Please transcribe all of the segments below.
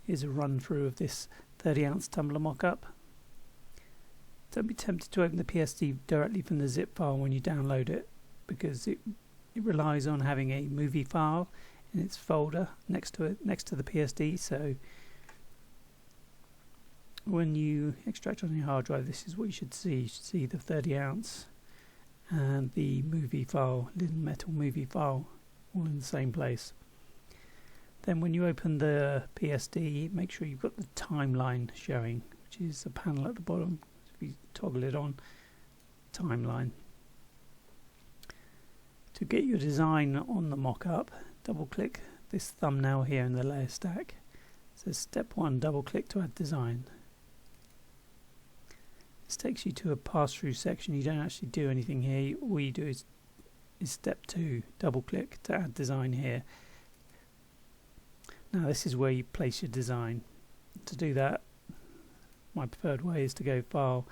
Here's a run through of this 30-ounce tumbler mock-up. Don't be tempted to open the PSD directly from the zip file when you download it, because it relies on having a movie file in its folder next to the PSD. So when you extract on your hard drive, this is what you should see. You should see the 30-ounce and the movie file, little metal movie file, all in the same place. Then when you open the PSD, make sure you've got the timeline showing, which is a panel at the bottom. If you toggle it on, timeline. To get your design on the mock-up, double click this thumbnail here in the layer stack. It says step 1, double click to add design. This takes you to a pass-through section. You don't actually do anything here. All you do is step 2, double click to add design here. Now this is where you place your design. To do that, my preferred way is to go File,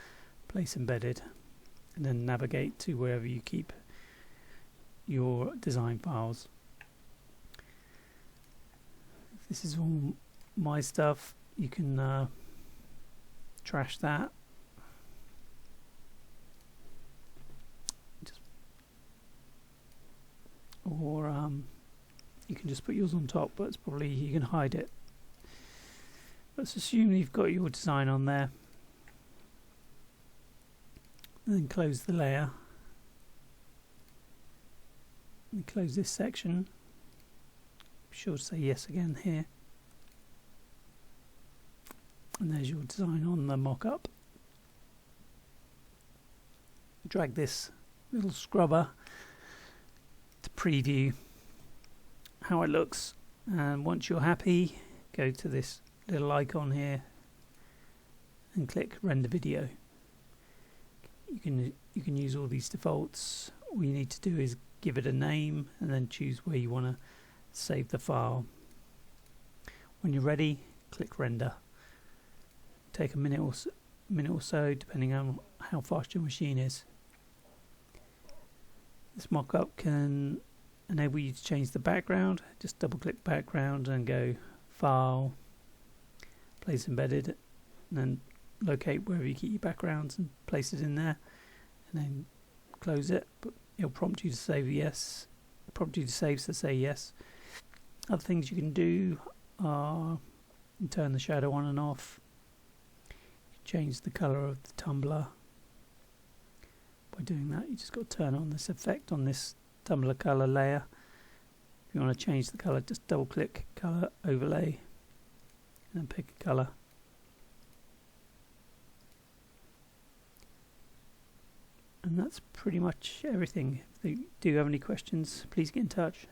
Place Embedded, and then navigate to wherever you keep your design files. If this is all my stuff, you can trash that. Or you can just put yours on top, but it's probably, you can hide it. Let's assume you've got your design on there, and then close the layer and close this section. Be sure to say yes again here, and there's your design on the mock-up. Drag this little scrubber to preview how it looks, and once you're happy, go to this little icon here and click render video. You can use all these defaults. All you need to do is give it a name and then choose where you want to save the file. When you're ready, click render. Take a minute or so depending on how fast your machine is. This mock-up can enable you to change the background. Just double click background and go File, Place Embedded, and then locate wherever you keep your backgrounds and place it in there, and then close it. But it'll prompt you to save yes. Prompt you to save, so say yes. Other things you can do are turn the shadow on and off, change the color of the tumbler. By doing that, you just got to turn on this effect on this tumbler color layer. If you want to change the color, just double click color overlay and pick a color. And that's pretty much everything. If you do have any questions, please get in touch.